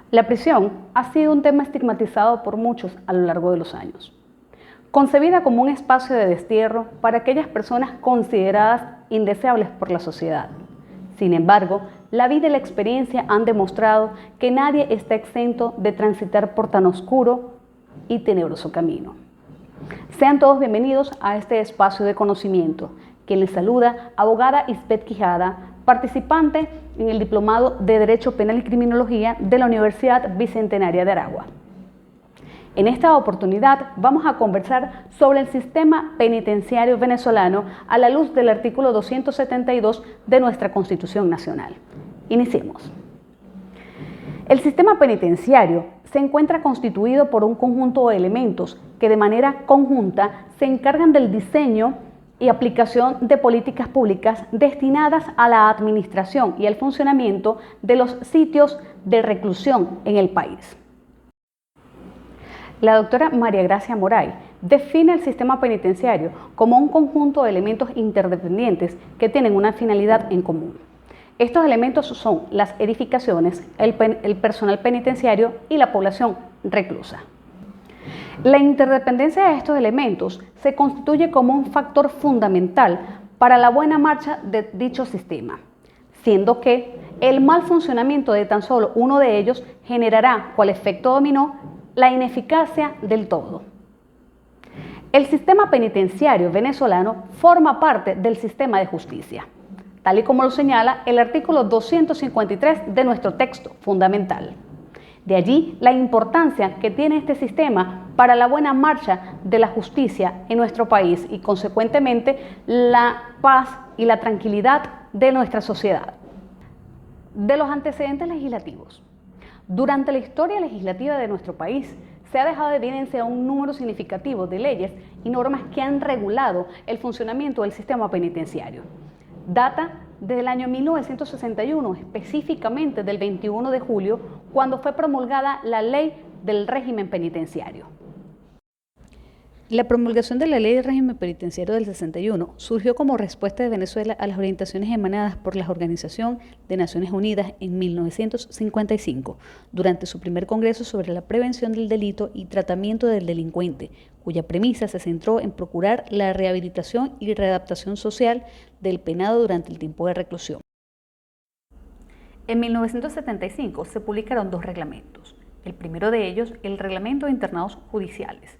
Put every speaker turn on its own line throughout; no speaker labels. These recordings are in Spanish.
La prisión ha sido un tema estigmatizado por muchos a lo largo de los años. Concebida como un espacio de destierro para aquellas personas consideradas indeseables por la sociedad. Sin embargo, la vida y la experiencia han demostrado que nadie está exento de transitar por tan oscuro y tenebroso camino. Sean todos bienvenidos a este espacio de conocimiento. Quien les saluda, abogada Isbeth Quijada, participante en el Diplomado de Derecho Penal y Criminología de la Universidad Bicentenaria de Aragua. En esta oportunidad vamos a conversar sobre el sistema penitenciario venezolano a la luz del artículo 272 de nuestra Constitución Nacional. Iniciemos. El sistema penitenciario se encuentra constituido por un conjunto de elementos que de manera conjunta se encargan del diseño y aplicación de políticas públicas destinadas a la administración y el funcionamiento de los sitios de reclusión en el país. La doctora María Gracia Moray define el sistema penitenciario como un conjunto de elementos interdependientes que tienen una finalidad en común. Estos elementos son las edificaciones, el personal penitenciario y la población reclusa. La interdependencia de estos elementos se constituye como un factor fundamental para la buena marcha de dicho sistema, siendo que el mal funcionamiento de tan solo uno de ellos generará, cual efecto dominó, la ineficacia del todo. El sistema penitenciario venezolano forma parte del sistema de justicia, tal y como lo señala el artículo 253 de nuestro texto fundamental. De allí la importancia que tiene este sistema para la buena marcha de la justicia en nuestro país y, consecuentemente, la paz y la tranquilidad de nuestra sociedad. De los antecedentes legislativos. Durante la historia legislativa de nuestro país, se ha dejado de evidencia un número significativo de leyes y normas que han regulado el funcionamiento del sistema penitenciario. Data desde el año 1961, específicamente del 21 de julio, cuando fue promulgada la Ley del Régimen Penitenciario. La promulgación de la Ley del Régimen Penitenciario del 61 surgió como respuesta de Venezuela a las orientaciones emanadas por la Organización de Naciones Unidas en 1955, durante su primer Congreso sobre la prevención del delito y tratamiento del delincuente, cuya premisa se centró en procurar la rehabilitación y readaptación social del penado durante el tiempo de reclusión. En 1975 se publicaron dos reglamentos. El primero de ellos, el Reglamento de Internados Judiciales,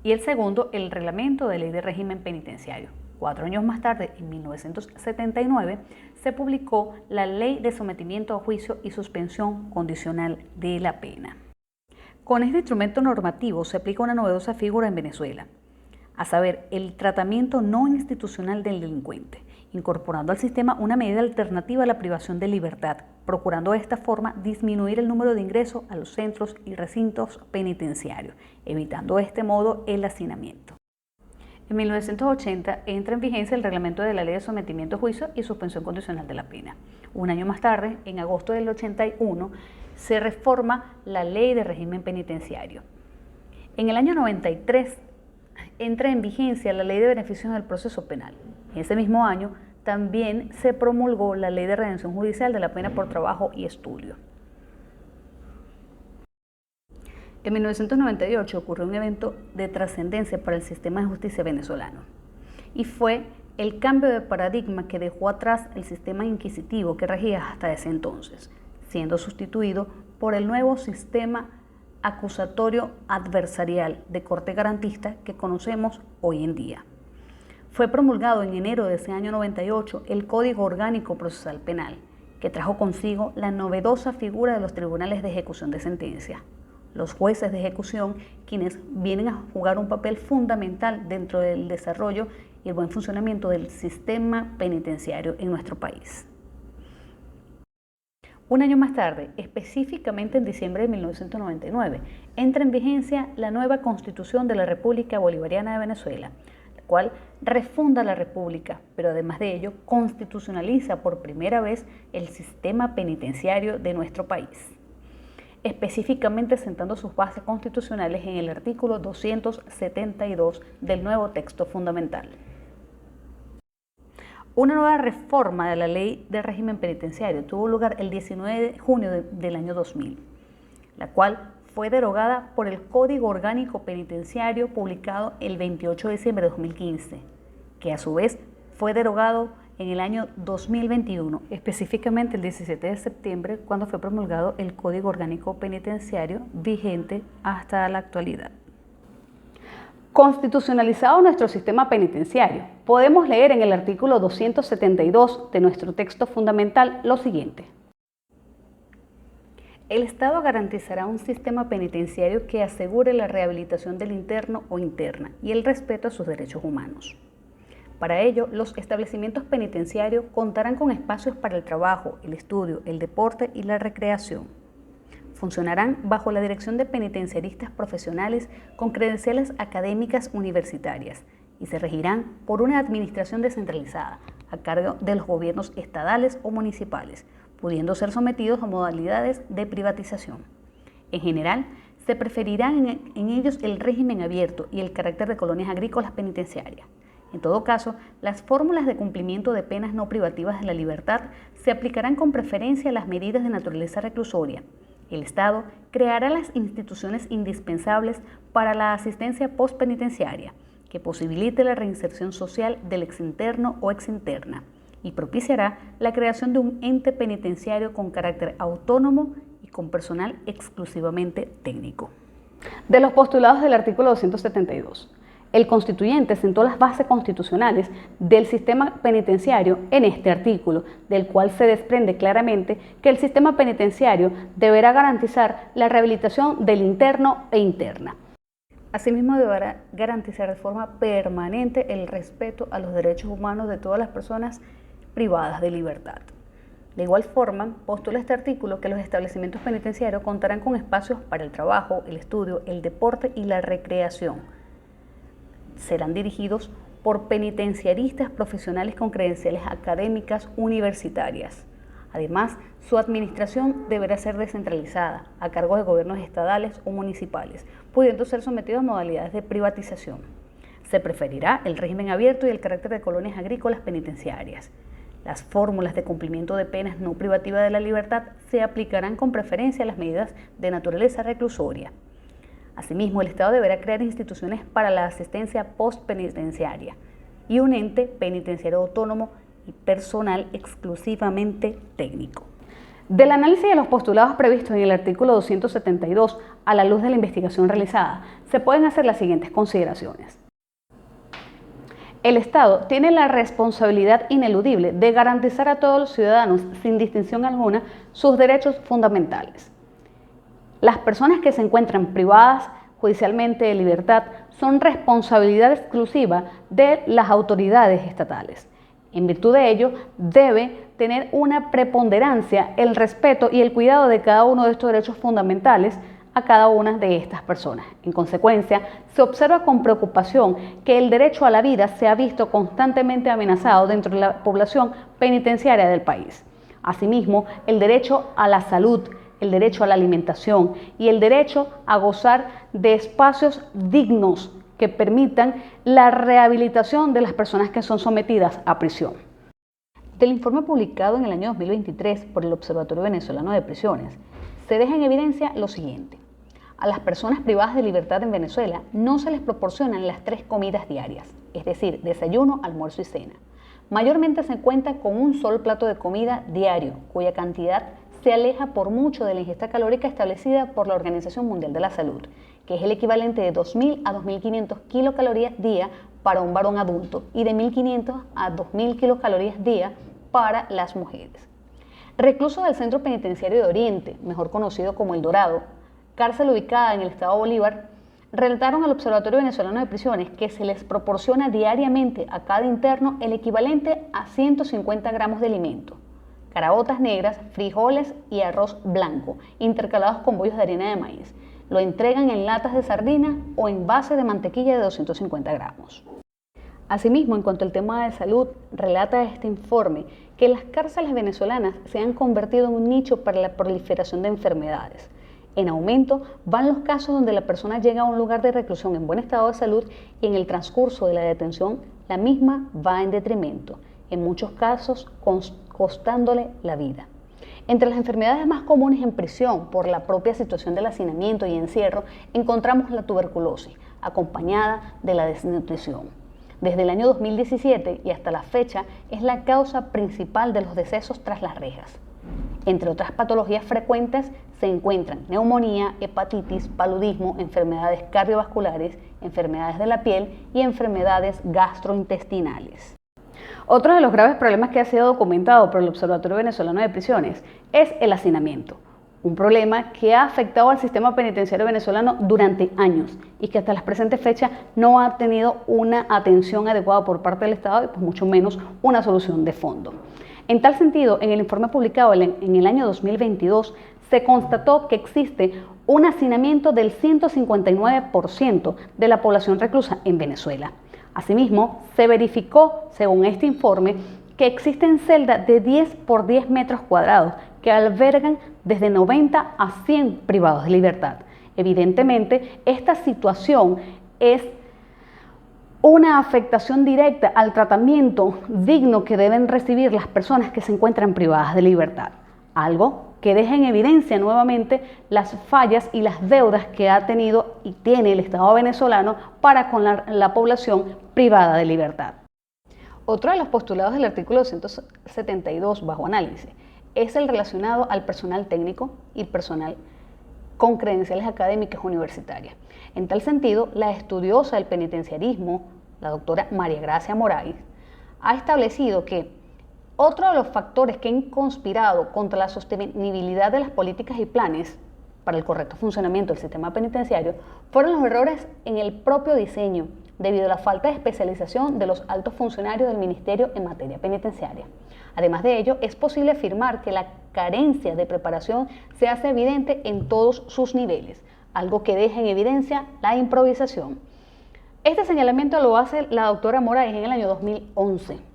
y el segundo, el Reglamento de Ley de Régimen Penitenciario. 4 años más tarde, en 1979, se publicó la Ley de Sometimiento a Juicio y Suspensión Condicional de la Pena. Con este instrumento normativo se aplica una novedosa figura en Venezuela, a saber, el tratamiento no institucional del delincuente, incorporando al sistema una medida alternativa a la privación de libertad, procurando de esta forma disminuir el número de ingresos a los centros y recintos penitenciarios, evitando de este modo el hacinamiento. En 1980 entra en vigencia el reglamento de la Ley de Sometimiento a Juicio y Suspensión Condicional de la Pena. Un año más tarde, en agosto del 81, se reforma la Ley de Régimen Penitenciario. En el año 93 entra en vigencia la Ley de Beneficios del Proceso Penal. En ese mismo año también se promulgó la Ley de Redención Judicial de la Pena por Trabajo y Estudio. En 1998 ocurrió un evento de trascendencia para el sistema de justicia venezolano y fue el cambio de paradigma que dejó atrás el sistema inquisitivo que regía hasta ese entonces, siendo sustituido por el nuevo sistema acusatorio adversarial de corte garantista que conocemos hoy en día. Fue promulgado en enero de ese año 98 el Código Orgánico Procesal Penal, que trajo consigo la novedosa figura de los tribunales de ejecución de sentencia, los jueces de ejecución, quienes vienen a jugar un papel fundamental dentro del desarrollo y el buen funcionamiento del sistema penitenciario en nuestro país. Un año más tarde, específicamente en diciembre de 1999, entra en vigencia la nueva Constitución de la República Bolivariana de Venezuela, la cual refunda la República, pero además de ello, constitucionaliza por primera vez el sistema penitenciario de nuestro país, específicamente sentando sus bases constitucionales en el artículo 272 del nuevo texto fundamental. Una nueva reforma de la Ley de Régimen Penitenciario tuvo lugar el 19 de junio del año 2000. la cual fue derogada por el Código Orgánico Penitenciario publicado el 28 de diciembre de 2015, que a su vez fue derogado en el año 2021, específicamente el 17 de septiembre, cuando fue promulgado el Código Orgánico Penitenciario vigente hasta la actualidad. Constitucionalizado nuestro sistema penitenciario, podemos leer en el artículo 272 de nuestro texto fundamental lo siguiente. El Estado garantizará un sistema penitenciario que asegure la rehabilitación del interno o interna y el respeto a sus derechos humanos. Para ello, los establecimientos penitenciarios contarán con espacios para el trabajo, el estudio, el deporte y la recreación. Funcionarán bajo la dirección de penitenciaristas profesionales con credenciales académicas universitarias y se regirán por una administración descentralizada a cargo de los gobiernos estadales o municipales, pudiendo ser sometidos a modalidades de privatización. En general, se preferirán en ellos el régimen abierto y el carácter de colonias agrícolas penitenciarias. En todo caso, las fórmulas de cumplimiento de penas no privativas de la libertad se aplicarán con preferencia a las medidas de naturaleza reclusoria. El Estado creará las instituciones indispensables para la asistencia postpenitenciaria, que posibilite la reinserción social del exinterno o exinterna, y propiciará la creación de un ente penitenciario con carácter autónomo y con personal exclusivamente técnico. De los postulados del artículo 272. El constituyente sentó las bases constitucionales del sistema penitenciario en este artículo, del cual se desprende claramente que el sistema penitenciario deberá garantizar la rehabilitación del interno e interna. Asimismo, deberá garantizar de forma permanente el respeto a los derechos humanos de todas las personas privadas de libertad. De igual forma, postula este artículo que los establecimientos penitenciarios contarán con espacios para el trabajo, el estudio, el deporte y la recreación. Serán dirigidos por penitenciaristas profesionales con credenciales académicas universitarias. Además, su administración deberá ser descentralizada, a cargo de gobiernos estadales o municipales, pudiendo ser sometidos a modalidades de privatización. Se preferirá el régimen abierto y el carácter de colonias agrícolas penitenciarias. Las fórmulas de cumplimiento de penas no privativas de la libertad se aplicarán con preferencia a las medidas de naturaleza reclusoria. Asimismo, el Estado deberá crear instituciones para la asistencia postpenitenciaria y un ente penitenciario autónomo y personal exclusivamente técnico. Del análisis de los postulados previstos en el artículo 272, a la luz de la investigación realizada, se pueden hacer las siguientes consideraciones. El Estado tiene la responsabilidad ineludible de garantizar a todos los ciudadanos, sin distinción alguna, sus derechos fundamentales. Las personas que se encuentran privadas judicialmente de libertad son responsabilidad exclusiva de las autoridades estatales. En virtud de ello, debe tener una preponderancia el respeto y el cuidado de cada uno de estos derechos fundamentales a cada una de estas personas. En consecuencia, se observa con preocupación que el derecho a la vida se ha visto constantemente amenazado dentro de la población penitenciaria del país. Asimismo, el derecho a la salud, el derecho a la alimentación y el derecho a gozar de espacios dignos que permitan la rehabilitación de las personas que son sometidas a prisión. Del informe publicado en el año 2023 por el Observatorio Venezolano de Prisiones, se deja en evidencia lo siguiente. A las personas privadas de libertad en Venezuela no se les proporcionan las 3 comidas diarias, es decir, desayuno, almuerzo y cena. Mayormente se cuenta con un solo plato de comida diario, cuya cantidad se aleja por mucho de la ingesta calórica establecida por la Organización Mundial de la Salud, que es el equivalente de 2.000 a 2.500 kilocalorías día para un varón adulto y de 1.500 a 2.000 kilocalorías día para las mujeres. Reclusos del Centro Penitenciario de Oriente, mejor conocido como El Dorado, cárcel ubicada en el estado Bolívar, relataron al Observatorio Venezolano de Prisiones que se les proporciona diariamente a cada interno el equivalente a 150 gramos de alimento, caraotas negras, frijoles y arroz blanco, intercalados con bollos de harina de maíz. Lo entregan en latas de sardina o en base de mantequilla de 250 gramos. Asimismo, en cuanto al tema de salud, relata este informe que las cárceles venezolanas se han convertido en un nicho para la proliferación de enfermedades. En aumento van los casos donde la persona llega a un lugar de reclusión en buen estado de salud y en el transcurso de la detención la misma va en detrimento, en muchos casos costándole la vida. Entre las enfermedades más comunes en prisión por la propia situación del hacinamiento y encierro, encontramos la tuberculosis, acompañada de la desnutrición. Desde el año 2017 y hasta la fecha es la causa principal de los decesos tras las rejas. Entre otras patologías frecuentes se encuentran neumonía, hepatitis, paludismo, enfermedades cardiovasculares, enfermedades de la piel y enfermedades gastrointestinales. Otro de los graves problemas que ha sido documentado por el Observatorio Venezolano de Prisiones es el hacinamiento, un problema que ha afectado al sistema penitenciario venezolano durante años y que hasta la presente fecha no ha tenido una atención adecuada por parte del Estado y pues mucho menos una solución de fondo. En tal sentido, en el informe publicado en el año 2022 se constató que existe un hacinamiento del 159% de la población reclusa en Venezuela. Asimismo, se verificó, según este informe, que existen celdas de 10 por 10 metros cuadrados que albergan desde 90 a 100 privados de libertad. Evidentemente, esta situación es una afectación directa al tratamiento digno que deben recibir las personas que se encuentran privadas de libertad. Algo que deja en evidencia nuevamente las fallas y las deudas que ha tenido y tiene el Estado venezolano para con la población privada de libertad. Otro de los postulados del artículo 272 bajo análisis es el relacionado al personal técnico y personal con credenciales académicas universitarias. En tal sentido, la estudiosa del penitenciarismo, la doctora María Gracia Morais, ha establecido que otro de los factores que han conspirado contra la sostenibilidad de las políticas y planes para el correcto funcionamiento del sistema penitenciario fueron los errores en el propio diseño, debido a la falta de especialización de los altos funcionarios del Ministerio en materia penitenciaria. Además de ello, es posible afirmar que la carencia de preparación se hace evidente en todos sus niveles, algo que deja en evidencia la improvisación. Este señalamiento lo hace la doctora Morais en el año 2011.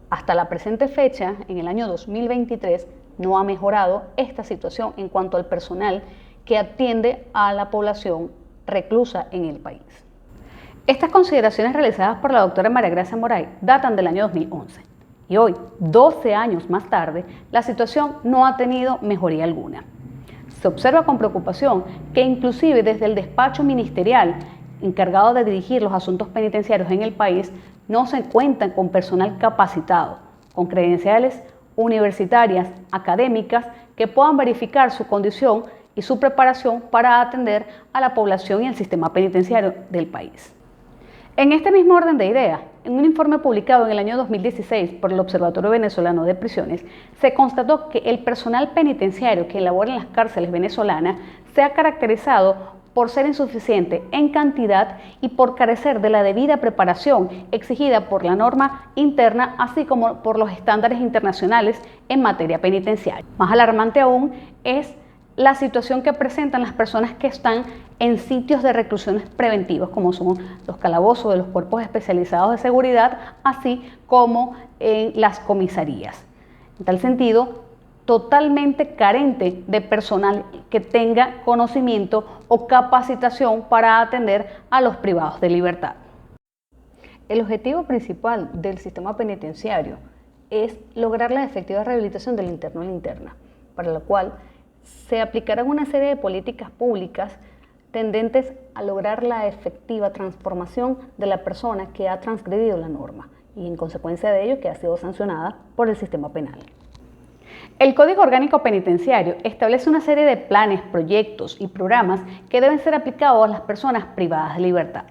Hasta la presente fecha, en el año 2023, no ha mejorado esta situación en cuanto al personal que atiende a la población reclusa en el país. Estas consideraciones realizadas por la doctora María Gracia Morais datan del año 2011 y hoy, 12 años más tarde, la situación no ha tenido mejoría alguna. Se observa con preocupación que inclusive desde el despacho ministerial encargado de dirigir los asuntos penitenciarios en el país no se cuentan con personal capacitado, con credenciales universitarias, académicas, que puedan verificar su condición y su preparación para atender a la población y el sistema penitenciario del país. En este mismo orden de ideas, en un informe publicado en el año 2016 por el Observatorio Venezolano de Prisiones, se constató que el personal penitenciario que labora en las cárceles venezolanas se ha caracterizado por ser insuficiente en cantidad y por carecer de la debida preparación exigida por la norma interna, así como por los estándares internacionales en materia penitenciaria. Más alarmante aún es la situación que presentan las personas que están en sitios de reclusiones preventivas, como son los calabozos de los cuerpos especializados de seguridad, así como en las comisarías. En tal sentido, totalmente carente de personal que tenga conocimiento o capacitación para atender a los privados de libertad. El objetivo principal del sistema penitenciario es lograr la efectiva rehabilitación del interno y la interna, para lo cual se aplicarán una serie de políticas públicas tendentes a lograr la efectiva transformación de la persona que ha transgredido la norma y en consecuencia de ello que ha sido sancionada por el sistema penal. El Código Orgánico Penitenciario establece una serie de planes, proyectos y programas que deben ser aplicados a las personas privadas de libertad.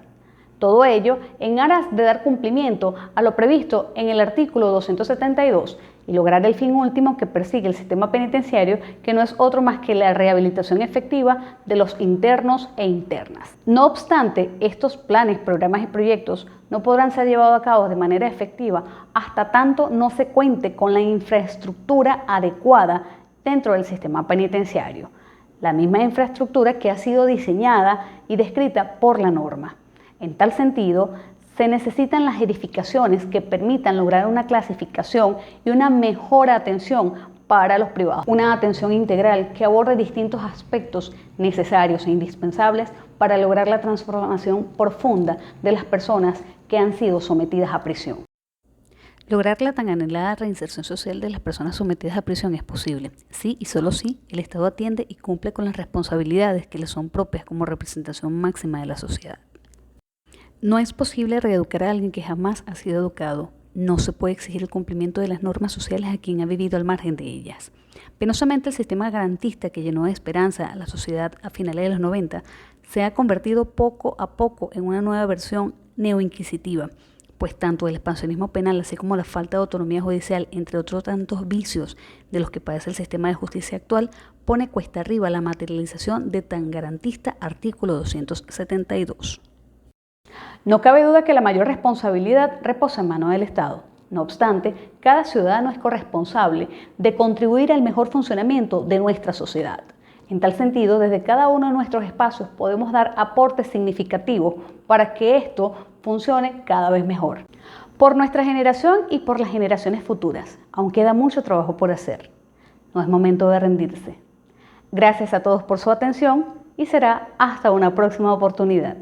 Todo ello en aras de dar cumplimiento a lo previsto en el artículo 272 y lograr el fin último que persigue el sistema penitenciario, que no es otro más que la rehabilitación efectiva de los internos e internas. No obstante, estos planes, programas y proyectos no podrán ser llevados a cabo de manera efectiva hasta tanto no se cuente con la infraestructura adecuada dentro del sistema penitenciario, la misma infraestructura que ha sido diseñada y descrita por la norma. En tal sentido, se necesitan las edificaciones que permitan lograr una clasificación y una mejor atención para los privados. Una atención integral que aborde distintos aspectos necesarios e indispensables para lograr la transformación profunda de las personas que han sido sometidas a prisión. Lograr la tan anhelada reinserción social de las personas sometidas a prisión es posible, si y solo si el Estado atiende y cumple con las responsabilidades que le son propias como representación máxima de la sociedad. No es posible reeducar a alguien que jamás ha sido educado. No se puede exigir el cumplimiento de las normas sociales a quien ha vivido al margen de ellas. Penosamente, el sistema garantista que llenó de esperanza a la sociedad a finales de los 90 se ha convertido poco a poco en una nueva versión neoinquisitiva, pues tanto el expansionismo penal así como la falta de autonomía judicial, entre otros tantos vicios de los que padece el sistema de justicia actual, pone cuesta arriba la materialización de tan garantista artículo 272. No cabe duda que la mayor responsabilidad reposa en manos del Estado. No obstante, cada ciudadano es corresponsable de contribuir al mejor funcionamiento de nuestra sociedad. En tal sentido, desde cada uno de nuestros espacios podemos dar aportes significativos para que esto funcione cada vez mejor. Por nuestra generación y por las generaciones futuras, aún queda mucho trabajo por hacer. No es momento de rendirse. Gracias a todos por su atención y será hasta una próxima oportunidad.